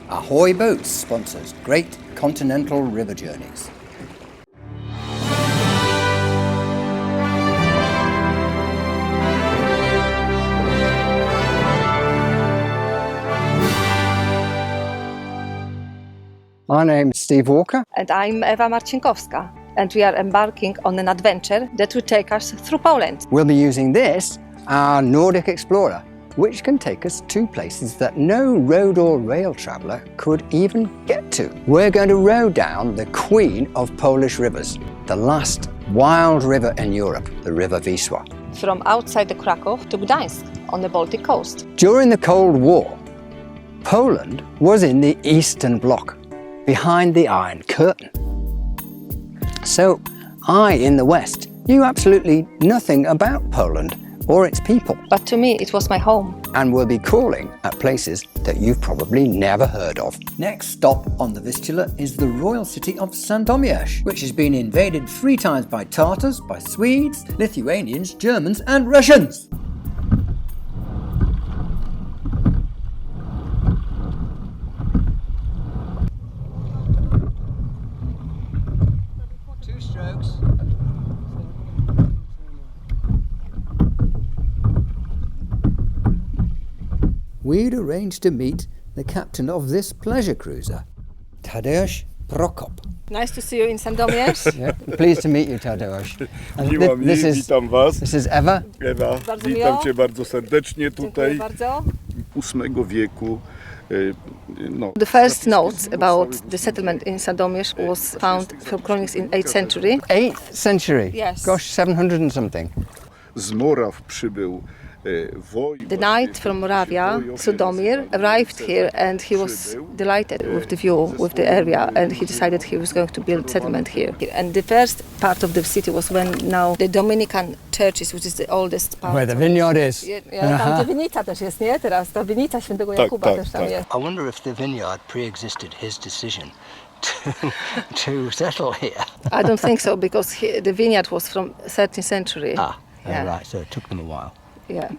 Ahoy Boats sponsors great continental river journeys. My name's Steve Walker. And I'm Ewa Marcinkowska. And we are embarking on an adventure that will take us through Poland. We'll be using this, our Nordic Explorer, which can take us to places that no road or rail traveller could even get to. We're going to row down the queen of Polish rivers, the last wild river in Europe, the River Wisła. From outside the Krakow to Gdańsk on the Baltic coast. During the Cold War, Poland was in the Eastern Bloc, behind the Iron Curtain. So I, in the West, knew absolutely nothing about Poland or its people. But to me, it was my home. And we'll be calling at places that you've probably never heard of. Next stop on the Vistula is the royal city of Sandomierz, which has been invaded 3 times by Tatars, by Swedes, Lithuanians, Germans and Russians. We'd arranged to meet the captain of this pleasure cruiser, Tadeusz Prokop. Nice to see you in Sandomierz. Yeah, pleased to meet you, Tadeusz. Miło mi, witam Was. This is Ewa. Ewa, Bardzo witam miło. Cię bardzo serdecznie Dziękuję tutaj. bardzo. VIII wieku. No. The first notes about the settlement in Sandomierz was found from chronicles in 8th century. 8th century. Yes. Gosh, 700 and something. Z Moraw przybył The knight from Moravia, Sudomir, arrived here and he was delighted with the view, with the area, and he decided he was going to build settlement here. And the first part of the city was when now the Dominican churches, which is the oldest part. Where the vineyard is. Tam winnica też jest, nie? Teraz ta winnica Świętego Jakuba też tam jest. I wonder if the vineyard pre-existed his decision to settle here. I don't think so, because the vineyard was from 13th century. Right, so it took them a while. Yeah.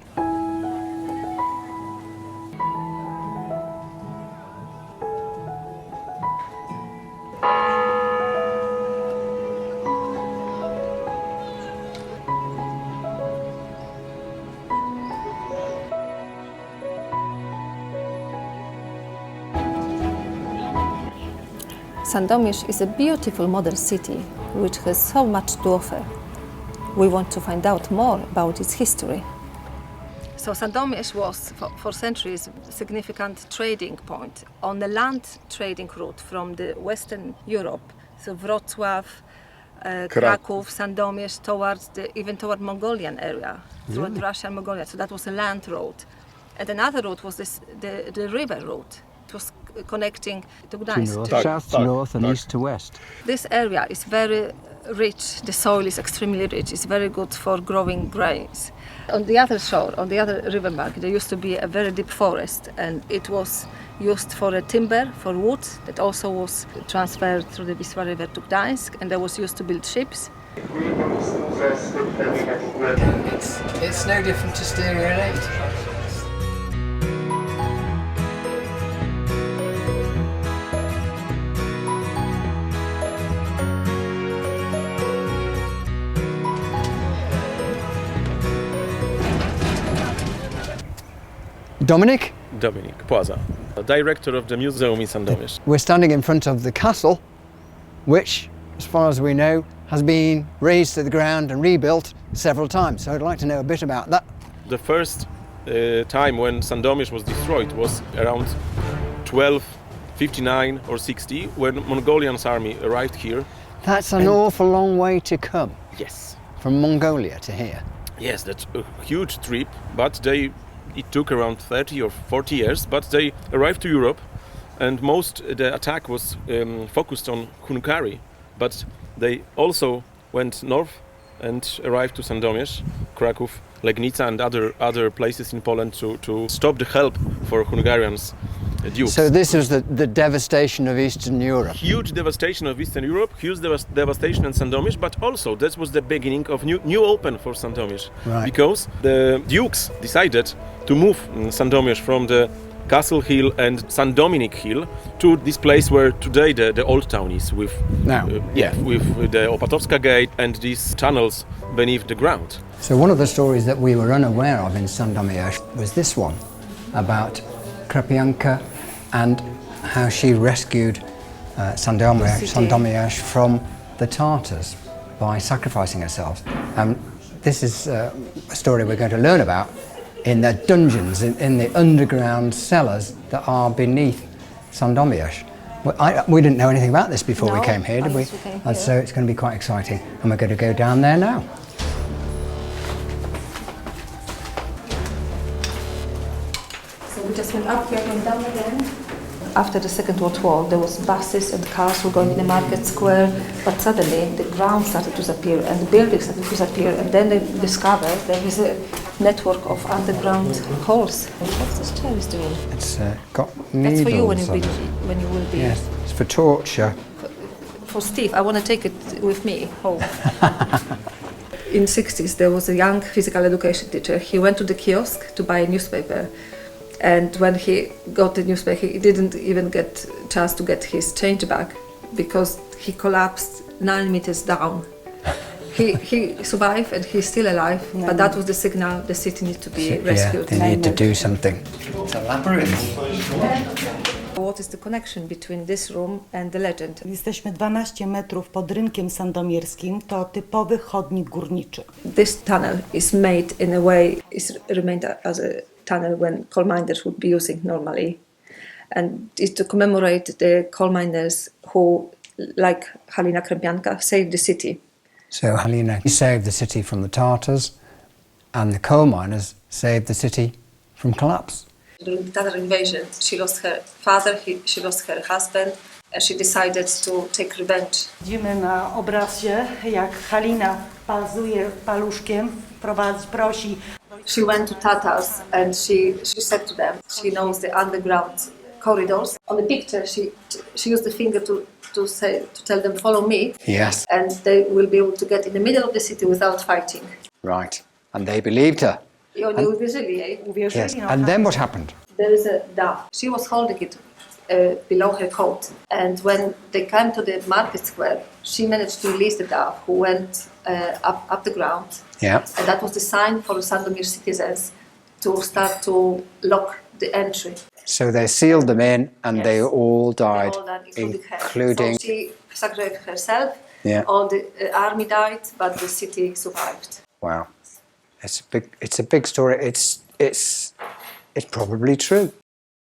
Sandomierz is a beautiful modern city which has so much to offer. We want to find out more about its history. So Sandomierz was for centuries a significant trading point on the land trading route from the Western Europe, so Wrocław, Kraków, Sandomierz, even toward Mongolian area, toward Russia and Mongolia. So that was a land route. And another route was the river route. It was connecting to Gdańsk. South to north and east to west. This area is very rich. The soil is extremely rich. It's very good for growing grains. On the other shore, on the other riverbank, there used to be a very deep forest, and it was used for timber, for wood, that also was transferred through the Wisła River to Gdańsk, and that was used to build ships. It's no different to Stereo 8. Dominic Płaza, director of the museum in Sandomierz. We're standing in front of the castle, which, as far as we know, has been razed to the ground and rebuilt several times. So I'd like to know a bit about that. The first time when Sandomierz was destroyed was around 1259 or 60, when Mongolian's army arrived here. That's an awful long way to come. Yes. From Mongolia to here. Yes, that's a huge trip, but it took around 30 or 40 years, but they arrived to Europe, and the attack was focused on Hungary, but they also went north and arrived to Sandomierz, Kraków, Legnica and other places in Poland to stop the help for Hungarians. Dukes. So this was the devastation of Eastern Europe. Huge devastation of Eastern Europe, huge devastation in Sandomierz, but also that was the beginning of new open for Sandomierz. Right. Because the dukes decided to move Sandomierz from the Castle Hill and St. Dominic Hill to this place where today the old town is with with the Opatowska Gate and these tunnels beneath the ground. So one of the stories that we were unaware of in Sandomierz was this one about Krapianka and how she rescued Sandomierz from the Tartars by sacrificing herself. This is a story we're going to learn about in the dungeons, in the underground cellars that are beneath Sandomierz. We didn't know anything about this before we came here, did we? And so it's going to be quite exciting, and we're going to go down there now. So we just went up here, went down again. After the Second World War, there was buses and cars were going in the market square, but suddenly the ground started to disappear and the buildings started to disappear, and then they discovered there is a network of underground halls. What's this chair is doing? It's got needles. That's for you when on it. when you will be. Yes, it's for torture. For Steve, I want to take it with me home. In the 60s, there was a young physical education teacher. He went to the kiosk to buy a newspaper. And when he got the newspaper, he didn't even get a chance to get his change back because he collapsed 9 meters down. He survived and he's still alive, but that was the signal the city needs to be rescued. Yeah, they need to do something. It's a labyrinth. What is the connection between this room and the legend? Jesteśmy 12 metrów pod rynkiem sandomierskim, to typowy chodnik górniczy. This tunnel is made in a way, it's remained as a tunnel when coal miners would be using normally. And it's to commemorate the coal miners who, like Halina Krapianka, saved the city. So Halina saved the city from the Tartars, and the coal miners saved the city from collapse. During the Tatar invasion, she lost her father, she lost her husband, and she decided to take revenge. Widzimy na obrazie, jak Halina palzuje paluszkiem, prosi. She went to Tatars and she said to them she knows the underground corridors. On the picture, she used the finger to tell them follow me. Yes. And they will be able to get in the middle of the city without fighting. Right. And they believed her. I oni uwierzyli jej. Yes. And then what happened? There is a dove. She was holding it below her coat. And when they came to the market square, she managed to release the dove, who went up the ground. Yeah. And that was the sign for the Sandomierz citizens to start to lock the entry. So they sealed them in, and Yes. they all died, They all died, including including her. So she sacrificed herself. Yeah. All the army died, but the city survived. Wow. It's a big story. It's probably true.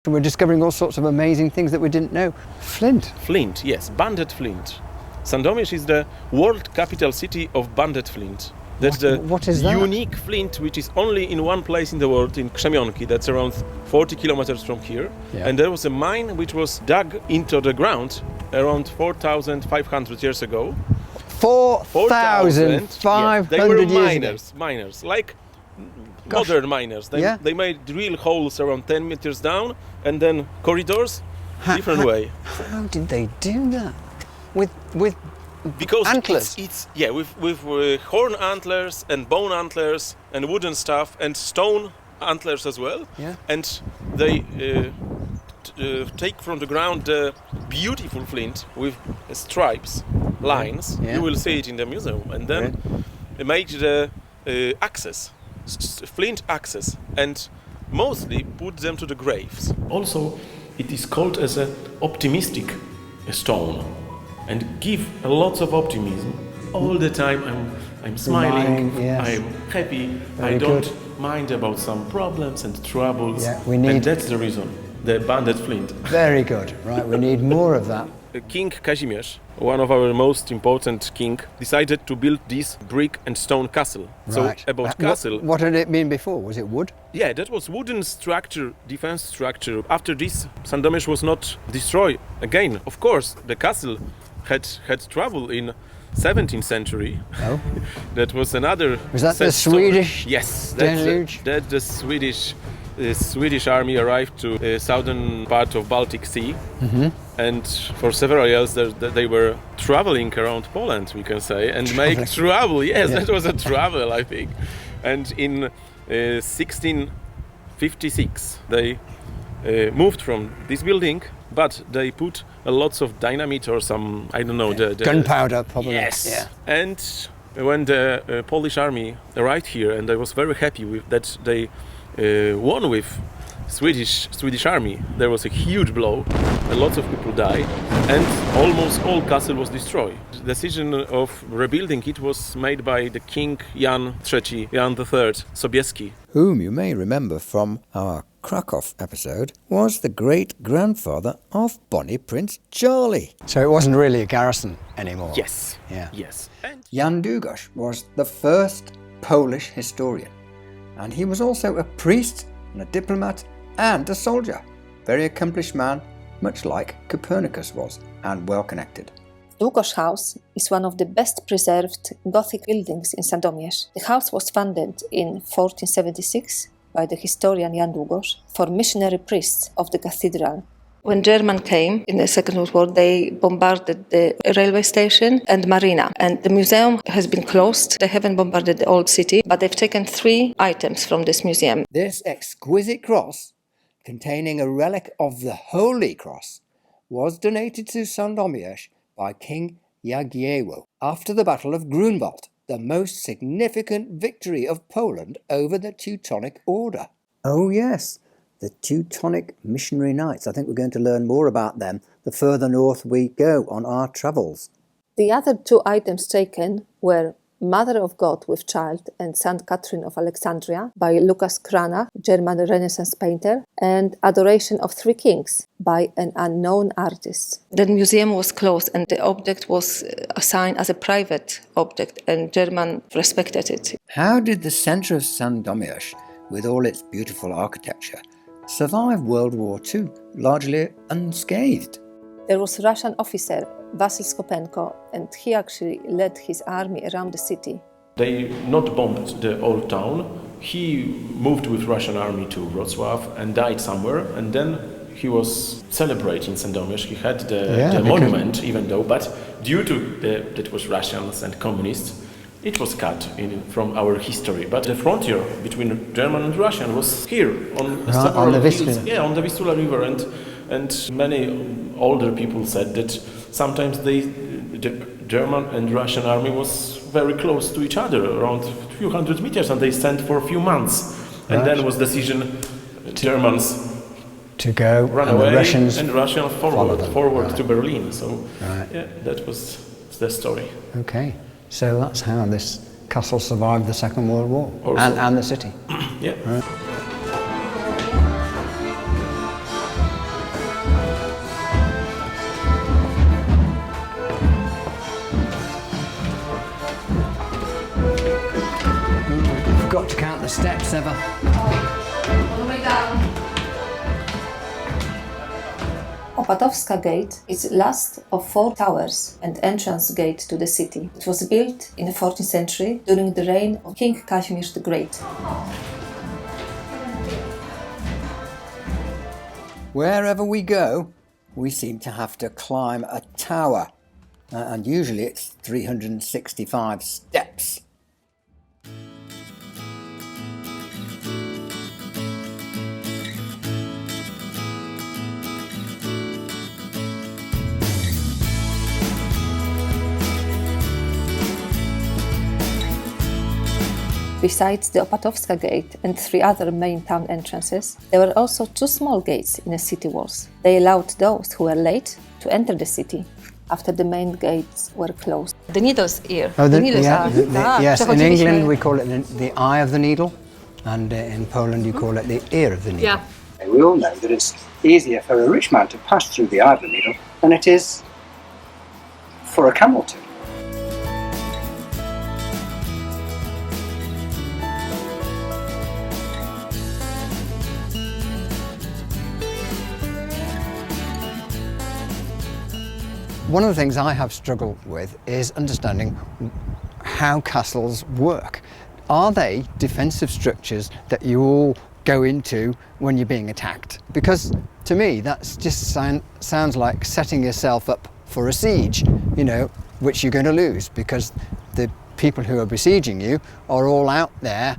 We're discovering all sorts of amazing things that we didn't know. Flint. Flint, yes, banded flint. Sandomierz is the world capital city of banded flint. That's What is that? unique flint which is only in one place in the world, in Krzemionki, that's around 40 kilometers from here. Yeah. And there was a mine which was dug into the ground around 4,500 years ago. 4,500 They were years miners, like modern miners. They made drill holes around 10 meters down and then corridors, different way. How did they do that? With Because antlers? it's with horn antlers and bone antlers and wooden stuff and stone antlers as well. Yeah. And they take from the ground the beautiful flint with stripes, lines. Yeah. You will see it in the museum. And then make the axes, flint axes, and mostly put them to the graves. Also, it is called as an optimistic stone and give a lot of optimism. All the time I'm smiling, yes. I'm happy, Very I don't good. mind about some problems and troubles. Yeah, we need- And that's the reason, the banded flint. Very good. Right, we need more of that. King Kazimierz, one of our most important king, decided to build this brick and stone castle. So Right. about castle, What had it been before? Was it wood? yeah, that was wooden structure, defense structure. After this, Sandomierz was not destroyed again. Of course, the castle had trouble in 17th century. No. That was another. Was that sad the story. Swedish Yes, deluge? that the Swedish army arrived to southern part of Baltic Sea, and for several years they were traveling around Poland, we can say, and make trouble. Yes, Yeah. that was a travel, I think. And in 1656 they moved from this building, but they put a lots of dynamite or some, I don't know, the Gunpowder, probably. Yes. Yeah. And when the Polish army arrived here, and I was very happy with that they won with Swedish army. There was a huge blow, and lots of people died, and almost all castle was destroyed. The decision of rebuilding it was made by the King Jan III Sobieski. Whom you may remember from our Krakow episode was the great-grandfather of Bonnie Prince Charlie. So it wasn't really a garrison anymore. Yes. Yeah. Yes. And Jan Długosz was the first Polish historian, and he was also a priest and a diplomat and a soldier. Very accomplished man, much like Copernicus was, and well connected. Długosz House is one of the best preserved Gothic buildings in Sandomierz. The house was founded in 1476 by the historian Jan Długosz for missionary priests of the cathedral. When Germans came in the Second World War, they bombarded the railway station and marina. And the museum has been closed. They haven't bombarded the old city, but they've taken 3 items from this museum. This exquisite cross, containing a relic of the Holy Cross, was donated to Sandomierz by King Jagiełło after the Battle of Grunwald, the most significant victory of Poland over the Teutonic Order. Oh yes, the Teutonic Missionary Knights. I think we're going to learn more about them the further north we go on our travels. The other 2 items taken were Mother of God with Child and St. Catherine of Alexandria by Lucas Krana, German Renaissance painter, and Adoration of 3 Kings by an unknown artist. The museum was closed and the object was assigned as a private object, and Germans respected it. How did the centre of Sandomierz, with all its beautiful architecture, survive World War II largely unscathed? There was a Russian officer, Vasil Skopenko, and he actually led his army around the city. they not bombed the old town. He moved with Russian army to Wrocław and died somewhere, and then he was celebrating Sandomierz. He had the monument, even though, but due to that was Russians and communists, it was cut from our history. But the frontier between German and Russian was here on the Vistula. Yeah, on the Vistula River, and many older people said that sometimes the German and Russian army was very close to each other, around a few hundred meters, and they stand for a few months. And then was decision Germans to go run and away, the Russians and Russians forward right. to Berlin. So Right. yeah, that was the story. Okay, so that's how this castle survived the Second World War Also. and the city. Yeah. Right. Forgot to count the steps ever. Opatowska Gate is last of 4 towers and entrance gate to the city. It was built in the 14th century during the reign of King Kazimierz the Great. Wherever we go, we seem to have to climb a tower, and usually it's 365 steps. Besides the Opatowska Gate and 3 other main town entrances, there were also 2 small gates in the city walls. They allowed those who were late to enter the city after the main gates were closed. The needle's ear. Oh, the needle's yes, in England we call it the eye of the needle, and in Poland you call it the ear of the needle. Yeah. We all know that it's easier for a rich man to pass through the eye of the needle than it is for a camel to. One of the things I have struggled with is understanding how castles work. Are they defensive structures that you all go into when you're being attacked? Because to me that's just sounds like setting yourself up for a siege, you know, which you're going to lose because the people who are besieging you are all out there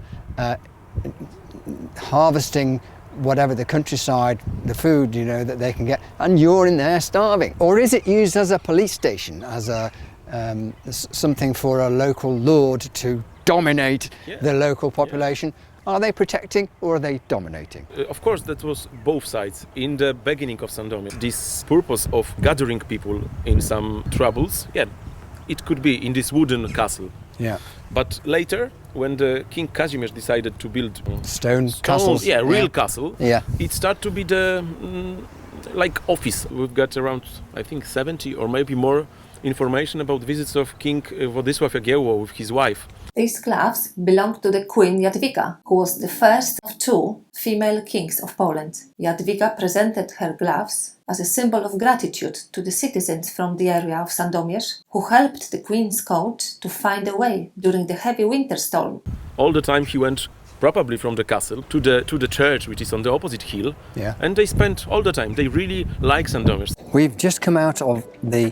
harvesting whatever the countryside, the food, you know, that they can get, and you're in there starving? Or is it used as a police station, as a something for a local lord to dominate the local population? Are they protecting or are they dominating? Of course, that was both sides. In the beginning of Sandomierz, this purpose of gathering people in some troubles, it could be in this wooden castle. Yeah. But later, when the King Kazimierz decided to build Stone castles. real castle, Yeah. it started to be the like office. We've got around, I think, 70 or maybe more information about visits of King Władysław Jagiełło with his wife. These gloves belong to the Queen Jadwiga, who was the first of two female kings of Poland. Jadwiga presented her gloves as a symbol of gratitude to the citizens from the area of Sandomierz, who helped the Queen's court to find a way during the heavy winter storm. All the time he went probably from the castle to the church, which is on the opposite hill. Yeah. And they spent all the time. They really like Sandomierz. We've just come out of the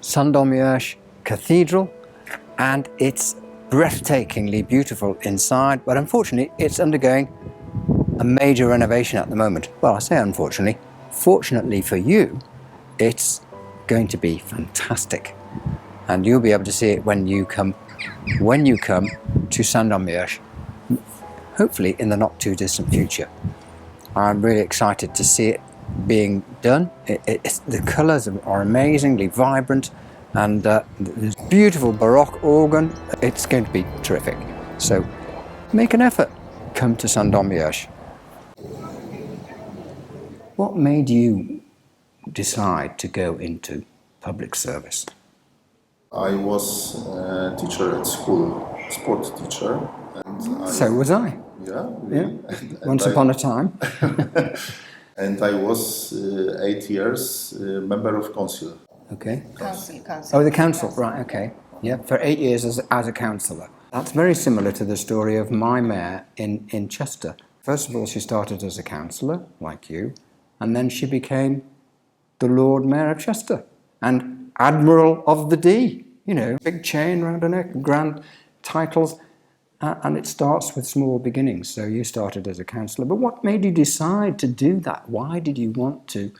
Sandomierz Cathedral, and it's breathtakingly beautiful inside, but unfortunately it's undergoing a major renovation at the moment. Well, I say unfortunately. Fortunately for you, it's going to be fantastic, and you'll be able to see it when you come to Sandomierz, hopefully in the not too distant future. I'm really excited to see it being done. The colours are amazingly vibrant, and there's beautiful Baroque organ. It's going to be terrific. So make an effort. Come to Sandomierz. What made you decide to go into public service? I was a teacher at school, sport teacher. And So was I. Yeah, Yeah. really. Once upon a time. And I was 8 years member of council. Okay. Council. Oh, the council, right, okay. Yeah, for 8 years as a councillor. That's very similar to the story of my mare in Chester. First of all, she started as a councillor, like you, and then she became the Lord Mayor of Chester and Admiral of the Dee. You know, big chain round her neck, grand titles, and it starts with small beginnings. So you started as a councillor, but what made you decide to do that? Why did you want to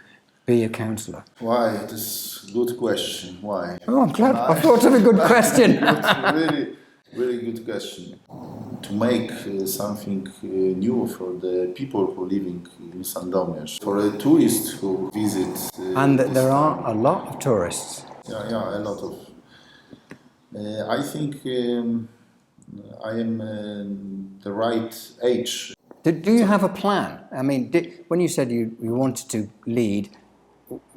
be a councillor? Why? This is a good question. Why? Oh, I'm glad. I thought of a good question. Really good question. To make something new for the people who are living in Sandomierz, for a tourist who visit. And there are a lot of tourists. Yeah, a lot of. I think I am the right age. Do you have a plan? I mean, when you said you wanted to lead,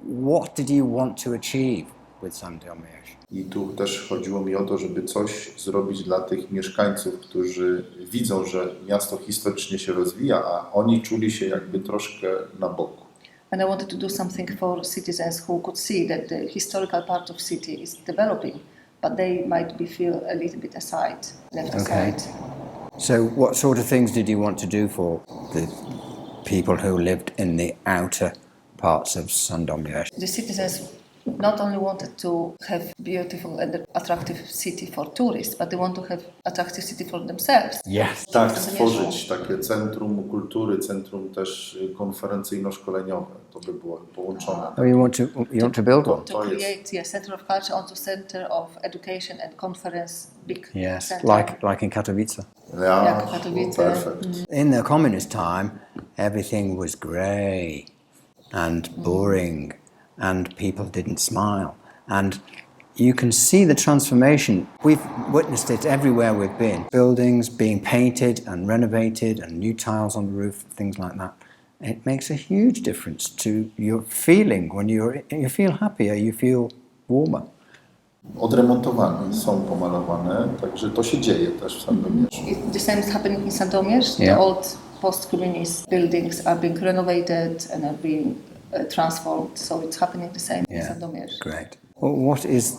what did you want to achieve with Sandomierz? I tu też chodziło mi o to, żeby coś zrobić dla tych mieszkańców, którzy widzą, że miasto historycznie się rozwija, a oni czuli się jakby troszkę na boku. And I wanted to do something for citizens who could see that the historical part of city is developing, but they might feel a little bit left aside. So what sort of things did you want to do for the people who lived in the outer parts of Sandomierz? The citizens not only wanted to have beautiful and attractive city for tourists, but they want to have attractive city for themselves. Yes. Tak, stworzyć takie centrum kultury, centrum też konferencyjno-szkoleniowe. To by było połączone. Oh, you want to build one? To create center of culture, also center of education and conference, big Yes, center. like in Katowice. Yeah, Katowice. perfect. In the communist time, everything was grey and boring, and people didn't smile. And you can see the transformation. We've witnessed it everywhere we've been. Buildings being painted and renovated and new tiles on the roof, things like that. It makes a huge difference to your feeling. When you feel happier, you feel warmer. Odremontowane, są pomalowane, także to się dzieje też w Sandomierzu. The same is happening in Sandomierz. Yeah. The old post-communist buildings are being renovated and are being transformed, so it's happening the same in Sandomierz. Great. Well, what is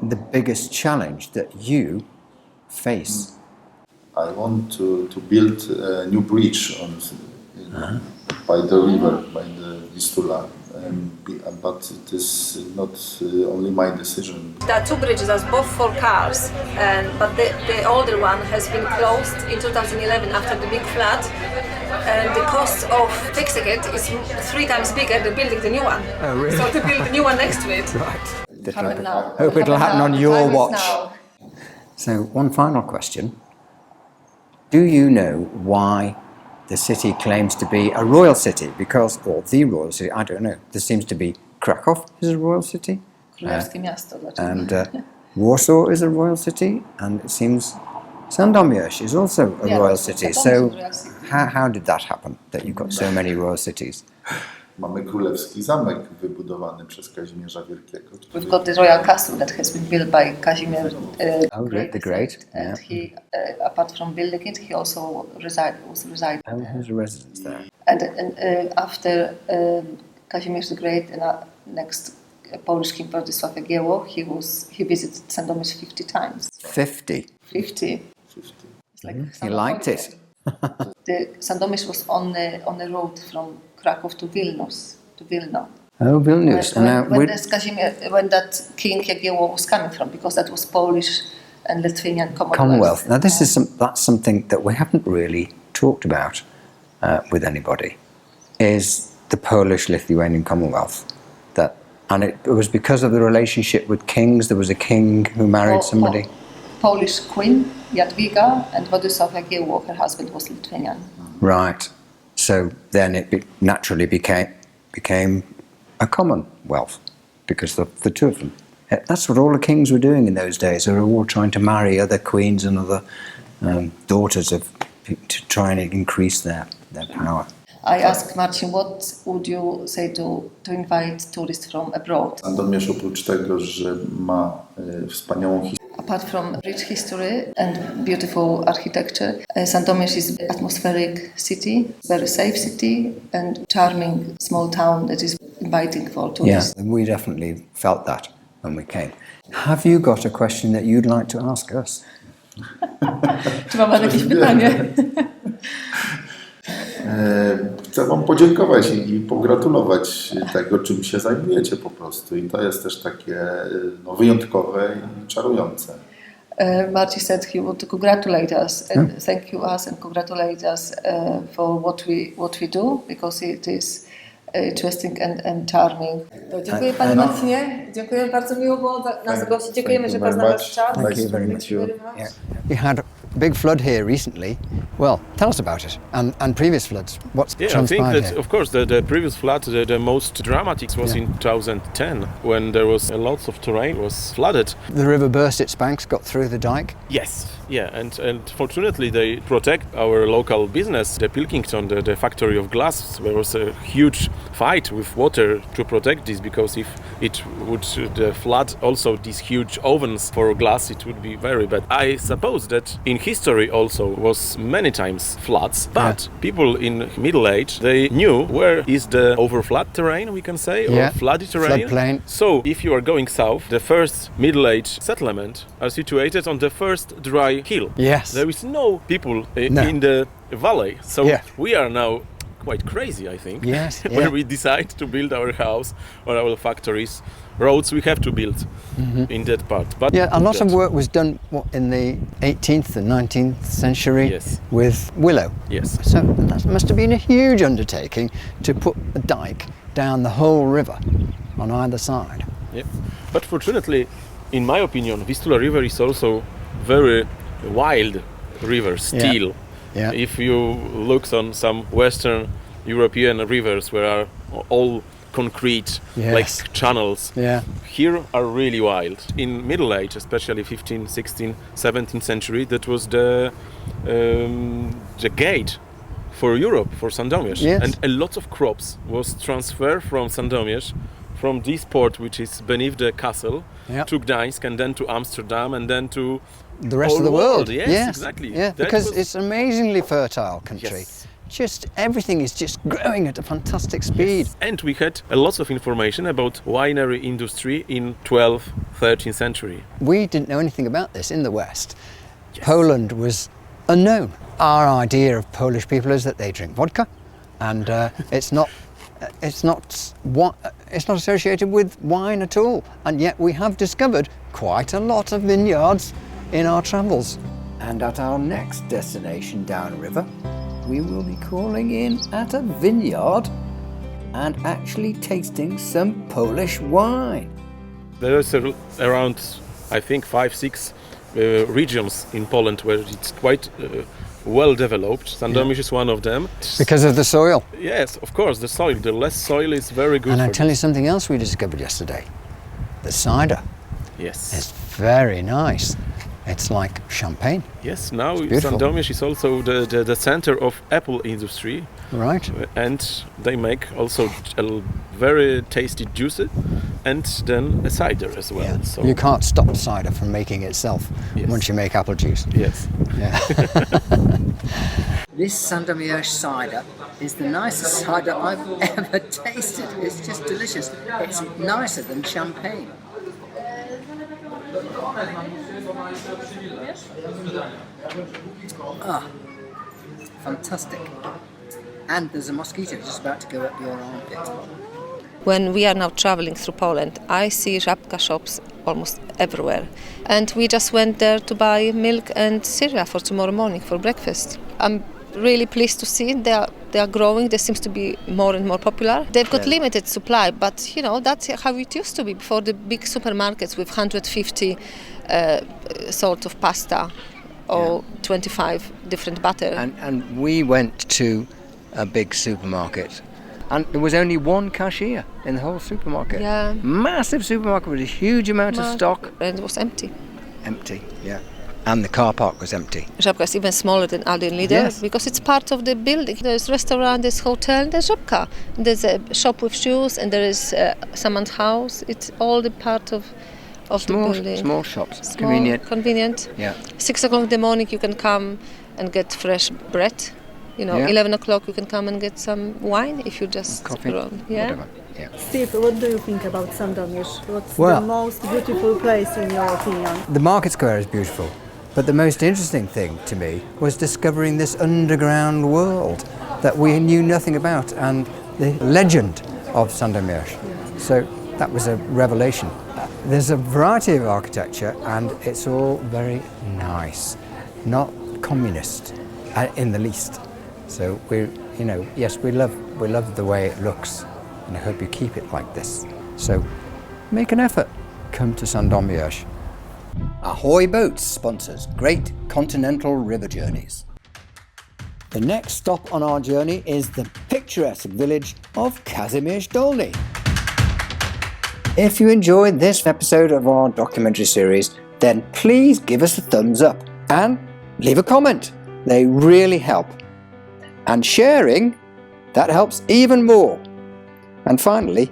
the biggest challenge that you face? I want to build a new bridge by the river, by the Vistula but it is not only my decision. There are two bridges, as both for cars, but the older one has been closed in 2011 after the big flood. And the cost of fixing it is 3 times bigger than building the new one. Oh, really? So to build the new one next to it. Right. Happen now. Hope it'll happen on your Time is watch. now. So, one final question. Do you know why the city claims to be a royal city? Because, or the royal city, I don't know. There seems to be Krakow is a royal city. Królewskie miasto, dlaczego? And Warsaw is a royal city. And it seems Sandomierz is also a royal city. So, how did that happen, that you've got so many royal cities? Mamy królewski zamek wybudowany przez Kazimierza Wielkiego. We've got the royal castle that has been built by Casimir The Great. and he, apart from building it, he also was residing. Oh, who's a residence there? And after Kazimierz the Great and next Polish king Władysław Jagiełło, he visited Sandomierz 50 times. 50. 50. It's like He liked it. The Sandomierz was on the road from Krakow to Vilnius, to Vilna. Oh, Vilnius. When that King Jagiełło was coming from, because that was Polish and Lithuanian Commonwealth. Now, that's something that we haven't really talked about with anybody, is the Polish-Lithuanian Commonwealth. And it was because of the relationship with kings. There was a king who married somebody. Polish queen Jadwiga and Władysław Jagiełło, her husband, was Lithuanian. Right. So then it naturally became a commonwealth because of the two of them. That's what all the kings were doing in those days. They were all trying to marry other queens and other daughters to try and increase their power. I asked Marcin, what would you say to invite tourists from abroad? Sandomierz oprócz tego, że ma wspaniałą historię, Apart from rich history and beautiful architecture, Sandomierz is an atmospheric city, very safe city and charming small town that is inviting for tourists. Yeah, we definitely felt that when we came. Have you got a question that you'd like to ask us? Czy ma pan jakieś pytanie? Chcę wam podziękować i pogratulować tego, czym się zajmujecie po prostu. I to jest też takie wyjątkowe i czarujące. Marcin said he would congratulate us and thank you us and congratulate us for what we do, because it is interesting and charming. Dziękuję Panie Marcinie, dziękuję, bardzo miło było nas gościć, dziękujemy, że Pan znalazł czas. Thank you very much. Yeah. We had a big flood here recently. Well, tell us about it and previous floods. What's transpired I think that, here? of course, the previous flood, the most dramatic was in 2010, when there was a lot of terrain was flooded. The river burst its banks, got through the dike. Yes, yeah, and fortunately they protect our local business, the Pilkington, the factory of glass. There was a huge fight with water to protect this, because if it would the flood also these huge ovens for glass, it would be very bad. I suppose that in history also was many times floods, but people in Middle Age, they knew where is the overflood terrain, we can say, or flooded terrain. Floodplain. So if you are going south, the first Middle Age settlement are situated on the first dry hill. Yes. There is no people in the valley. So we are now quite crazy, I think. Yes. When we decide to build our house or our factories, roads we have to build in that part. But a lot of work was done in the 18th and 19th century with willow. Yes. So that must have been a huge undertaking to put a dike down the whole river on either side. Yeah. But fortunately, in my opinion, Vistula River is also very wild river still. Yeah. If you look on some Western European rivers where are all concrete like channels, here are really wild. In Middle Age, especially 15th, 16th, 17th century, that was the gate for Europe, for Sandomierz. Yes. And a lot of crops was transferred from Sandomierz, from this port which is beneath the castle, to Gdańsk, and then to Amsterdam, and then to the rest of the world. Yes, exactly. Yeah, because it's an amazingly fertile country. Yes. Just everything is just growing at a fantastic speed. Yes. And we had a lot of information about winery industry in 12th, 13th century. We didn't know anything about this in the West. Yes. Poland was unknown. Our idea of Polish people is that they drink vodka, and it's not it's not associated with wine at all. And yet we have discovered quite a lot of vineyards in our travels. And at our next destination downriver, we will be calling in at a vineyard and actually tasting some Polish wine. There is around, I think, 5-6 regions in Poland where it's quite well developed. Sandomierz is one of them. Because of the soil. Yes, of course, the soil. The less soil is very good. And I for tell you this. something else we discovered yesterday. The cider Yes. is very nice. It's like champagne, Yes, now beautiful. Sandomierz is also the center of apple industry, right? and they make also a very tasty juice and then a cider as well. Yeah. So You can't stop cider from making itself Yes. once you make apple juice. yes. Yeah. This Sandomierz cider is the nicest cider I've ever tasted. It's just delicious. It's nicer than champagne. Ah, fantastic. And there's a mosquito just about to go up your armpit. When we are now traveling through Poland, I see Żabka shops almost everywhere. And we just went there to buy milk and cereal for tomorrow morning for breakfast. I'm really pleased to see they are growing. They seem to be more and more popular. They've got limited supply, but you know, that's how it used to be before the big supermarkets with 150 sort of pasta or 25 different butter. And we went to a big supermarket and there was only one cashier in the whole supermarket. Yeah. Massive supermarket with a huge amount of stock. And it was empty. Empty, yeah. And the car park was empty. Żabka is even smaller than Aldi and Lidl Yes. because it's part of the building. There's restaurant, there's hotel, there's Żabka. There's a shop with shoes and there is someone's house. It's all the part of the building. Small shops, Small, convenient. Yeah. 6 o'clock in the morning you can come and get fresh bread. You know, Yeah. 11 o'clock you can come and get some wine if you just Coffee, around. Yeah. whatever. Yeah. Steve, what do you think about Sandomierz? What's Well- the most beautiful place in your opinion? The market square is beautiful, but the most interesting thing to me was discovering this underground world that we knew nothing about and the legend of Sandomierz. So that was a revelation. There's a variety of architecture and it's all very nice, not communist in the least. So we love the way it looks, and I hope you keep it like this. So make an effort, come to Sandomierz. Ahoy Boats sponsors Great Continental River Journeys. The next stop on our journey is the picturesque village of Kazimierz Dolny. If you enjoyed this episode of our documentary series, then please give us a thumbs up and leave a comment. They really help. And sharing, that helps even more. And finally,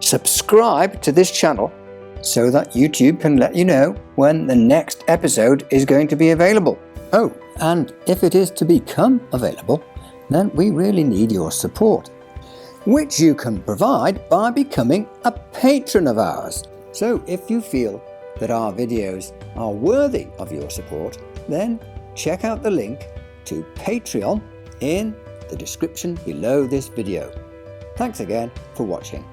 subscribe to this channel so that YouTube can let you know when the next episode is going to be available. Oh, and if it is to become available, then we really need your support, which you can provide by becoming a patron of ours. So if you feel that our videos are worthy of your support, then check out the link to Patreon in the description below this video. Thanks again for watching.